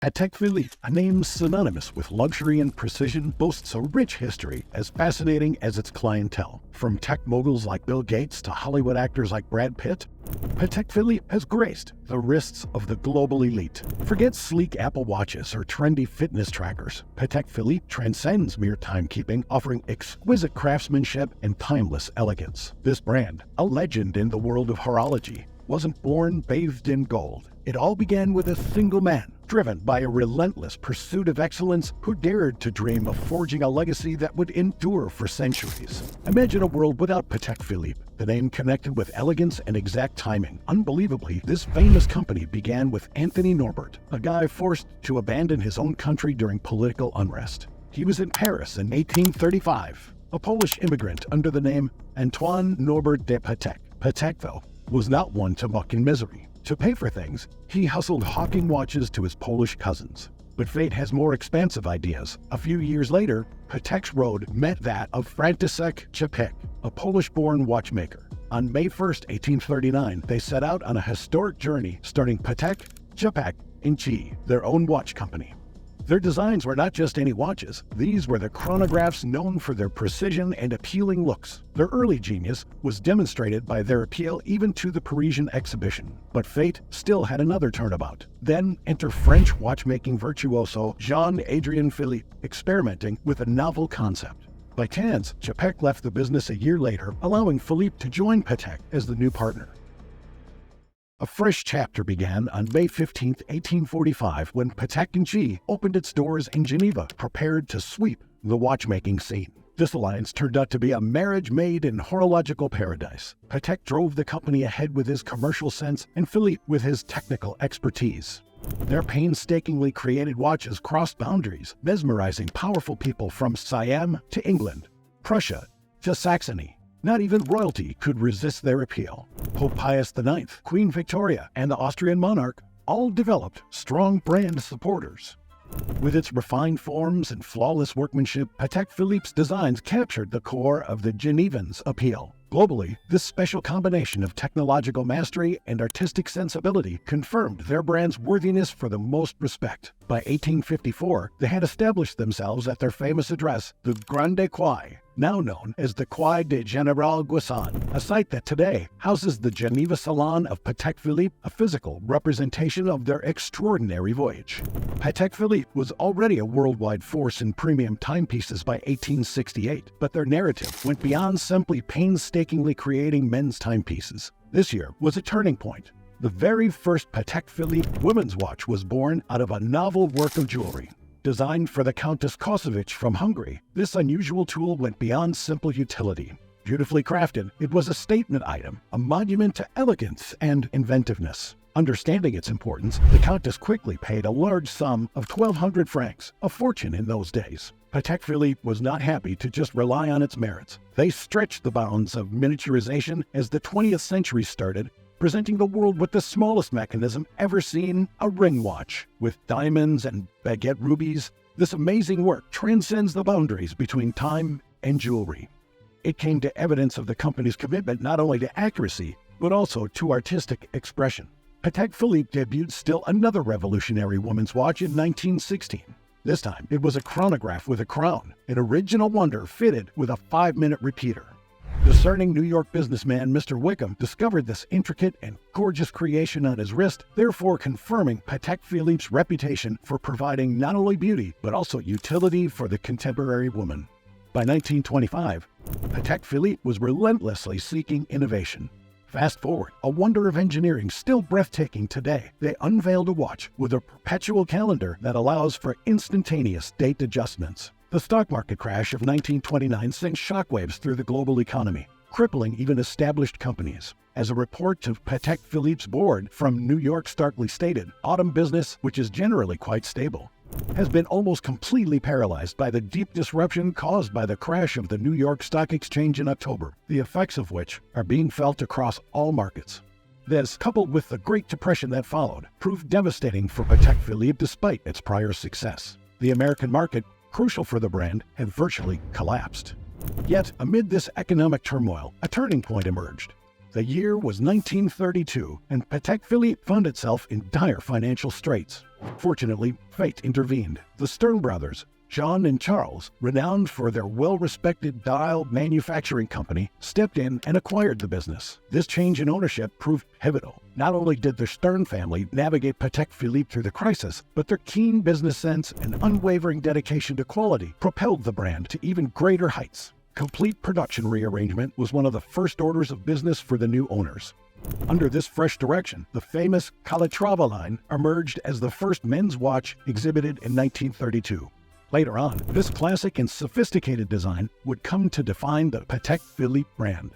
PATEK Philippe, a name synonymous with luxury and precision, boasts a rich history as fascinating as its clientele. From tech moguls like Bill Gates to Hollywood actors like Brad Pitt, PATEK Philippe has graced the wrists of the global elite. Forget sleek Apple Watches or trendy fitness trackers. PATEK Philippe transcends mere timekeeping, offering exquisite craftsmanship and timeless elegance. This brand, a legend in the world of horology, wasn't born bathed in gold. It all began with a single man, driven by a relentless pursuit of excellence, who dared to dream of forging a legacy that would endure for centuries. Imagine a world without PATEK Philippe, the name connected with elegance and exact timing. Unbelievably, this famous company began with Antoni Norbert, a guy forced to abandon his own country during political unrest. He was in Paris in 1835, a Polish immigrant under the name Antoine Norbert de PATEK. PATEK, though, was not one to muck in misery. To pay for things, he hustled hawking watches to his Polish cousins. But fate has more expansive ideas. A few years later, PATEK's road met that of Franciszek Czapek, a Polish-born watchmaker. On May 1, 1839, they set out on a historic journey, starting PATEK, Czapek, and Chi, their own watch company. Their designs were not just any watches. These were the chronographs known for their precision and appealing looks. Their early genius was demonstrated by their appeal even to the Parisian exhibition. But fate still had another turnabout. Then enter French watchmaking virtuoso Jean-Adrien Philippe, experimenting with a novel concept. By chance, Czapek left the business a year later, allowing Philippe to join PATEK as the new partner. A fresh chapter began on May 15, 1845, when PATEK and Chi opened its doors in Geneva, prepared to sweep the watchmaking scene. This alliance turned out to be a marriage made in horological paradise. PATEK drove the company ahead with his commercial sense, and Philippe with his technical expertise. Their painstakingly created watches crossed boundaries, mesmerizing powerful people from Siam to England, Prussia to Saxony. Not even royalty could resist their appeal. Pope Pius IX, Queen Victoria, and the Austrian monarch all developed strong brand supporters. With its refined forms and flawless workmanship, PATEK Philippe's designs captured the core of the Genevans' appeal. Globally, this special combination of technological mastery and artistic sensibility confirmed their brand's worthiness for the most respect. By 1854, they had established themselves at their famous address, the Grande Quai, now known as the Quai de General Guisan, a site that today houses the Geneva Salon of PATEK Philippe, a physical representation of their extraordinary voyage. PATEK Philippe was already a worldwide force in premium timepieces by 1868, but their narrative went beyond simply painstakingly creating men's timepieces. This year was a turning point. The very first PATEK Philippe women's watch was born out of a novel work of jewelry. Designed for the Countess Kosovich from Hungary, this unusual tool went beyond simple utility. Beautifully crafted, it was a statement item, a monument to elegance and inventiveness. Understanding its importance, the Countess quickly paid a large sum of 1,200 francs, a fortune in those days. PATEK Philippe was not happy to just rely on its merits. They stretched the bounds of miniaturization as the 20th century started, presenting the world with the smallest mechanism ever seen, a ring watch. With diamonds and baguette rubies, this amazing work transcends the boundaries between time and jewelry. It came to evidence of the company's commitment not only to accuracy, but also to artistic expression. PATEK Philippe debuted still another revolutionary woman's watch in 1916. This time, it was a chronograph with a crown, an original wonder fitted with a 5-minute repeater. Discerning New York businessman Mr. Wickham discovered this intricate and gorgeous creation on his wrist, therefore confirming PATEK Philippe's reputation for providing not only beauty, but also utility for the contemporary woman. By 1925, PATEK Philippe was relentlessly seeking innovation. Fast forward, a wonder of engineering still breathtaking today, they unveiled a watch with a perpetual calendar that allows for instantaneous date adjustments. The stock market crash of 1929 sent shockwaves through the global economy, crippling even established companies. As a report to PATEK Philippe's board from New York starkly stated, autumn business, which is generally quite stable, has been almost completely paralyzed by the deep disruption caused by the crash of the New York Stock Exchange in October, the effects of which are being felt across all markets. This, coupled with the Great Depression that followed, proved devastating for PATEK Philippe despite its prior success. The American market, crucial for the brand, had virtually collapsed. Yet, amid this economic turmoil, a turning point emerged. The year was 1932, and Patek Philippe found itself in dire financial straits. Fortunately, fate intervened. The Stern brothers, Jean and Charles, renowned for their well-respected dial manufacturing company, stepped in and acquired the business. This change in ownership proved pivotal. Not only did the Stern family navigate Patek Philippe through the crisis, but their keen business sense and unwavering dedication to quality propelled the brand to even greater heights. Complete production rearrangement was one of the first orders of business for the new owners. Under this fresh direction, the famous Calatrava line emerged as the first men's watch exhibited in 1932. Later on, this classic and sophisticated design would come to define the Patek Philippe brand.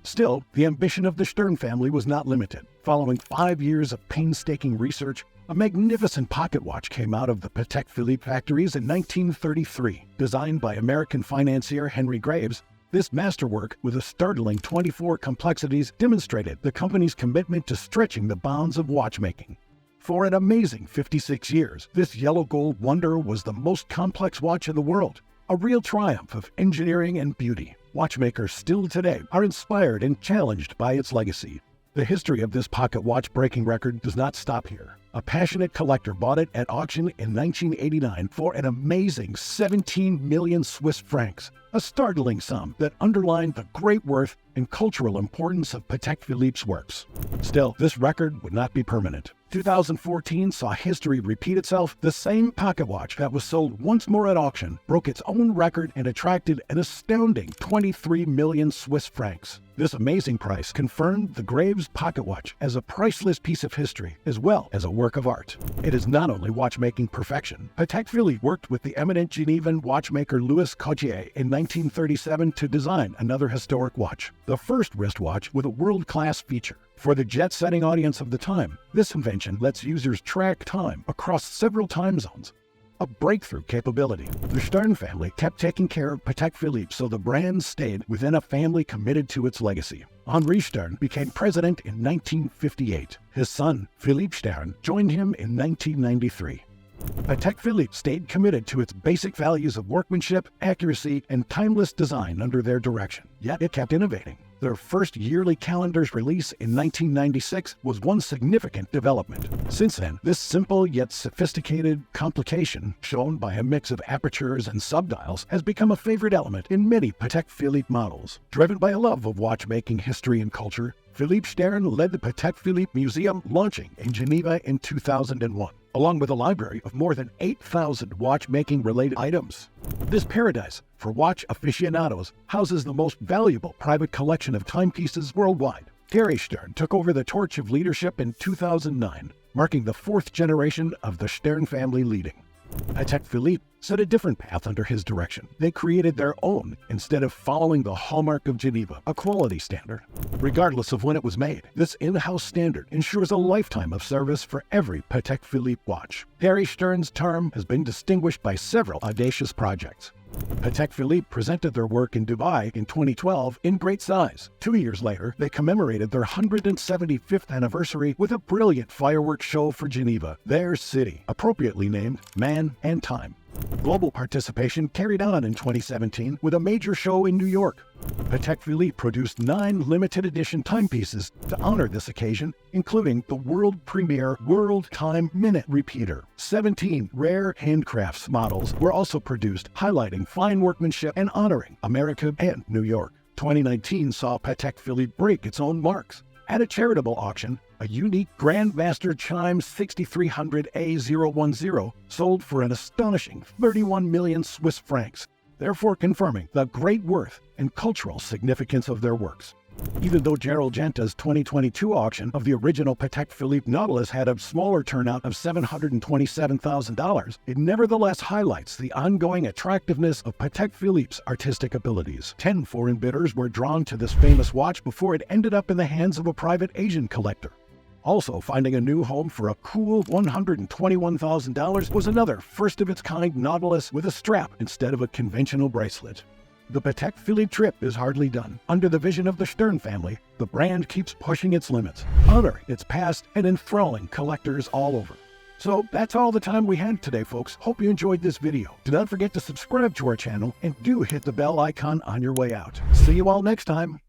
Still, the ambition of the Stern family was not limited. Following 5 years of painstaking research, a magnificent pocket watch came out of the Patek Philippe factories in 1933. Designed by American financier Henry Graves, this masterwork, with a startling 24 complexities, demonstrated the company's commitment to stretching the bounds of watchmaking. For an amazing 56 years, this yellow gold wonder was the most complex watch in the world, a real triumph of engineering and beauty. Watchmakers still today are inspired and challenged by its legacy. The history of this pocket watch breaking record does not stop here. A passionate collector bought it at auction in 1989 for an amazing 17 million Swiss francs, a startling sum that underlined the great worth and cultural importance of Patek Philippe's works. Still, this record would not be permanent. 2014 saw history repeat itself. The same pocket watch that was sold once more at auction broke its own record and attracted an astounding 23 million Swiss francs. This amazing price confirmed the Graves pocket watch as a priceless piece of history, as well as a work of art. It is not only watchmaking perfection. Patek Philippe worked with the eminent Genevan watchmaker Louis Cottier in 1937 to design another historic watch, the first wristwatch with a world-class feature. For the jet-setting audience of the time, this invention lets users track time across several time zones, a breakthrough capability. The Stern family kept taking care of Patek Philippe, so the brand stayed within a family committed to its legacy. Henri Stern became president in 1958. His son, Philippe Stern, joined him in 1993. Patek Philippe stayed committed to its basic values of workmanship, accuracy, and timeless design under their direction. Yet it kept innovating. Their first yearly calendar's release in 1996 was one significant development. Since then, this simple yet sophisticated complication, shown by a mix of apertures and subdials, has become a favorite element in many Patek Philippe models. Driven by a love of watchmaking history and culture, Philippe Stern led the Patek Philippe Museum, launching in Geneva in 2001. Along with a library of more than 8,000 watchmaking-related items. This paradise for watch aficionados houses the most valuable private collection of timepieces worldwide. Gary Stern took over the torch of leadership in 2009, marking the fourth generation of the Stern family leading. Patek Philippe set a different path under his direction. They created their own instead of following the hallmark of Geneva, a quality standard. Regardless of when it was made, this in-house standard ensures a lifetime of service for every Patek Philippe watch. Gary Stern's term has been distinguished by several audacious projects. Patek Philippe presented their work in Dubai in 2012 in great size. 2 years later, they commemorated their 175th anniversary with a brilliant fireworks show for Geneva, their city, appropriately named Man and Time. Global participation carried on in 2017 with a major show in New York. Patek Philippe produced 9 limited edition timepieces to honor this occasion, including the world premiere World Time Minute Repeater. 17 rare handcrafts models were also produced, highlighting fine workmanship and honoring America and New York. 2019 saw Patek Philippe break its own marks. At a charitable auction, a unique Grandmaster Chime 6300A010 sold for an astonishing 31 million Swiss francs, therefore confirming the great worth and cultural significance of their works. Even though Gerald Genta's 2022 auction of the original Patek Philippe Nautilus had a smaller turnout of $727,000, it nevertheless highlights the ongoing attractiveness of Patek Philippe's artistic abilities. 10 foreign bidders were drawn to this famous watch before it ended up in the hands of a private Asian collector. Also finding a new home for a cool $121,000 was another first-of-its-kind Nautilus with a strap instead of a conventional bracelet. The Patek Philippe trip is hardly done. Under the vision of the Stern family, the brand keeps pushing its limits, honoring its past and enthralling collectors all over. So that's all the time we had today, folks. Hope you enjoyed this video. Do not forget to subscribe to our channel and do hit the bell icon on your way out. See you all next time.